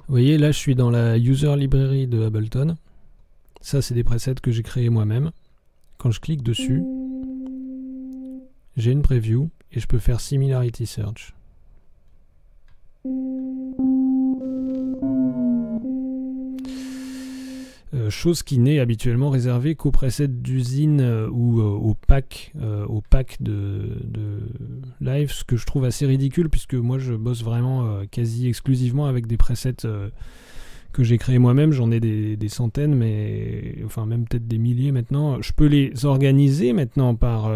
Vous voyez, là je suis dans la user library de Ableton. Ça, c'est des presets que j'ai créés moi-même. Quand je clique dessus, j'ai une preview et je peux faire Similarity Search. Chose qui n'est habituellement réservée qu'aux presets d'usine ou au pack de live, ce que je trouve assez ridicule puisque moi je bosse vraiment quasi exclusivement avec des presets que j'ai créés moi-même. J'en ai des centaines, mais enfin même peut-être des milliers maintenant. Je peux les organiser maintenant par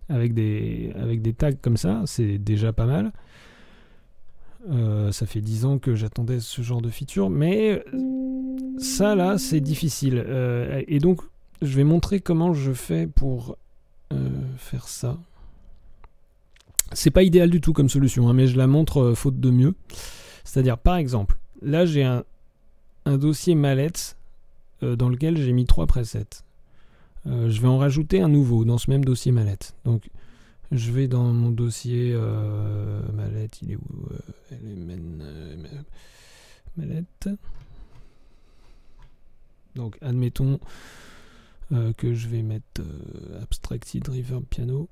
avec des tags comme ça, c'est déjà pas mal. Ça fait 10 ans que j'attendais ce genre de feature, mais ça là c'est difficile. Et donc je vais montrer comment je fais pour faire ça. C'est pas idéal du tout comme solution, hein, mais je la montre faute de mieux. C'est-à-dire par exemple, là j'ai un dossier mallette dans lequel j'ai mis 3 presets. Je vais en rajouter un nouveau dans ce même dossier mallette. Donc je vais dans mon dossier mallette, il est où mallette. Donc admettons que je vais mettre Abstracted Reverb Piano.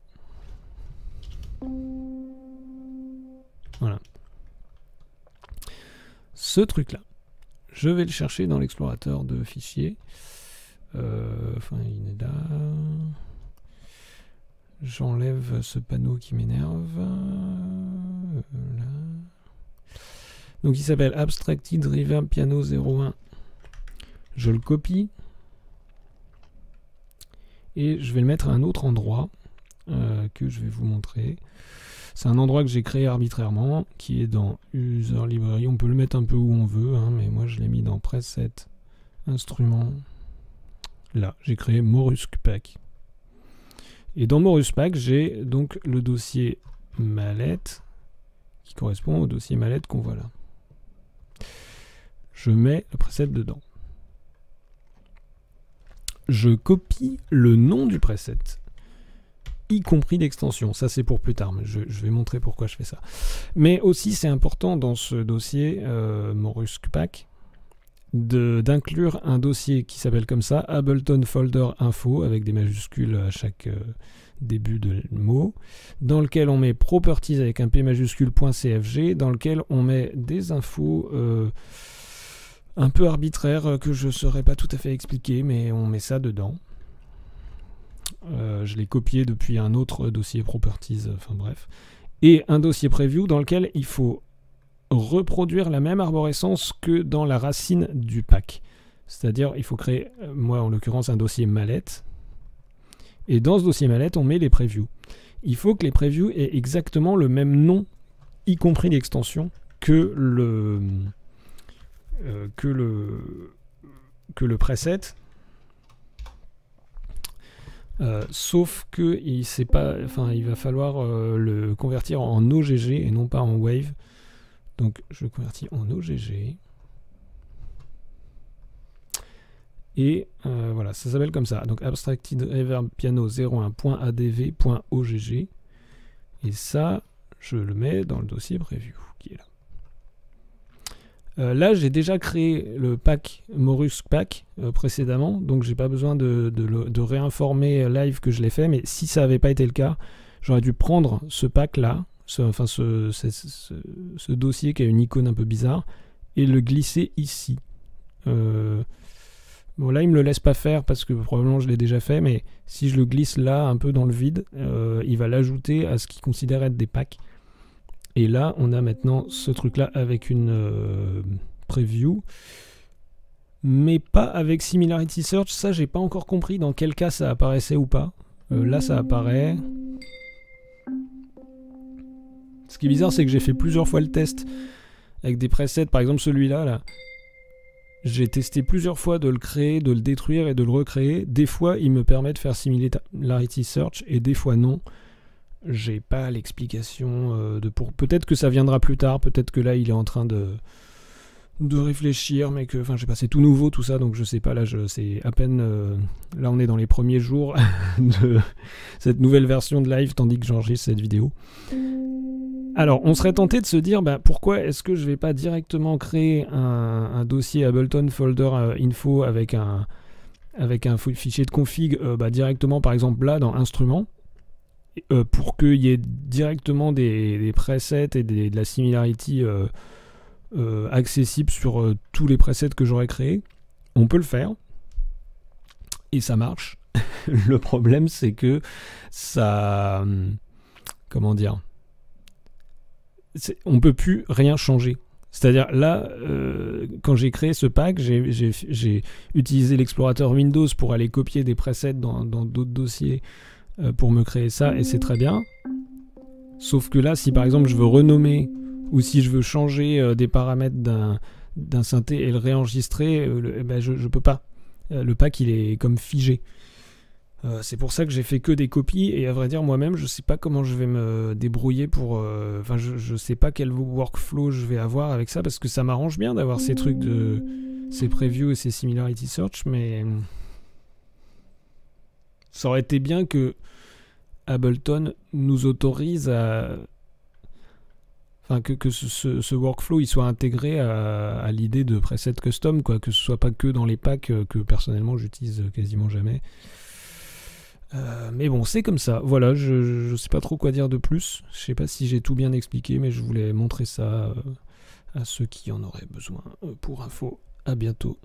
Voilà. Ce truc là, je vais le chercher dans l'explorateur de fichiers. Enfin, il est là. J'enlève ce panneau qui m'énerve. Là. Donc il s'appelle Abstracted Reverb Piano 01. Je le copie. Et je vais le mettre à un autre endroit que je vais vous montrer. C'est un endroit que j'ai créé arbitrairement, qui est dans User Library. On peut le mettre un peu où on veut, hein, mais moi je l'ai mis dans Preset, Instruments. Là, j'ai créé Morusque Pack. Et dans Morusque Pack, j'ai donc le dossier mallette qui correspond au dossier mallette qu'on voit là. Je mets le preset dedans. Je copie le nom du preset, y compris l'extension. Ça, c'est pour plus tard, mais je vais montrer pourquoi je fais ça. Mais aussi, c'est important dans ce dossier Morusque Pack d'inclure un dossier qui s'appelle comme ça, Ableton Folder Info, avec des majuscules à chaque début de mot, dans lequel on met Properties avec un P majuscule .cfg, dans lequel on met des infos un peu arbitraires que je ne saurais pas tout à fait expliquer, mais on met ça dedans. Je l'ai copié depuis un autre dossier Properties, enfin bref. Et un dossier Preview dans lequel il faut reproduire la même arborescence que dans la racine du pack. C'est-à-dire, il faut créer, moi en l'occurrence, un dossier mallette. Et dans ce dossier mallette, on met les previews. Il faut que les previews aient exactement le même nom, y compris l'extension, que le preset. Sauf que il va falloir le convertir en OGG et non pas en Wave. Donc je le convertis en OGG. Et voilà, ça s'appelle comme ça. Donc Abstracted Reverb Piano 01.adv.ogg. Et ça, je le mets dans le dossier Preview qui est là. Là, j'ai déjà créé le pack Morusque Pack précédemment, donc j'ai pas besoin de réinformer live que je l'ai fait, mais si ça n'avait pas été le cas, j'aurais dû prendre ce pack-là, ce dossier qui a une icône un peu bizarre, et le glisser ici. Bon, là, il me le laisse pas faire parce que probablement je l'ai déjà fait, mais si je le glisse là, un peu dans le vide, il va l'ajouter à ce qu'il considère être des packs. Et là, on a maintenant ce truc-là avec une preview, mais pas avec Similarity Search. Ça, j'ai pas encore compris dans quel cas ça apparaissait ou pas. Là, ça apparaît. Ce qui est bizarre, c'est que j'ai fait plusieurs fois le test avec des presets. Par exemple, celui-là, là. J'ai testé plusieurs fois de le créer, de le détruire et de le recréer. Des fois, il me permet de faire Similarity Search et des fois non. J'ai pas l'explication peut-être que ça viendra plus tard, peut-être que là il est en train de réfléchir, mais que j'ai passé tout nouveau tout ça, donc je sais pas, là c'est à peine là on est dans les premiers jours de cette nouvelle version de live tandis que j'enregistre cette vidéo. Alors, on serait tenté de se dire, bah, pourquoi est-ce que je vais pas directement créer un dossier Ableton Folder Info avec un fichier de config directement, par exemple, là, dans Instruments, pour qu'il y ait directement des presets et de la similarity accessible sur tous les presets que j'aurais créés. On peut le faire. Et ça marche. Le problème, c'est que ça... comment dire, on peut plus rien changer. C'est-à-dire là, quand j'ai créé ce pack, j'ai utilisé l'explorateur Windows pour aller copier des presets dans d'autres dossiers pour me créer ça, et c'est très bien. Sauf que là, si par exemple je veux renommer ou si je veux changer des paramètres d'un synthé et le réenregistrer, je peux pas. Le pack, il est comme figé. C'est pour ça que j'ai fait que des copies, et à vrai dire moi-même je sais pas comment je vais me débrouiller pour je sais pas quel workflow je vais avoir avec ça, parce que ça m'arrange bien d'avoir ces trucs de ces previews et ces similarity search, mais ça aurait été bien que Ableton nous autorise à que ce workflow il soit intégré à l'idée de preset custom, quoi, que ce soit pas que dans les packs que personnellement j'utilise quasiment jamais. Mais bon, c'est comme ça. Voilà, je sais pas trop quoi dire de plus. Je sais pas si j'ai tout bien expliqué, mais je voulais montrer ça à ceux qui en auraient besoin pour info. À bientôt.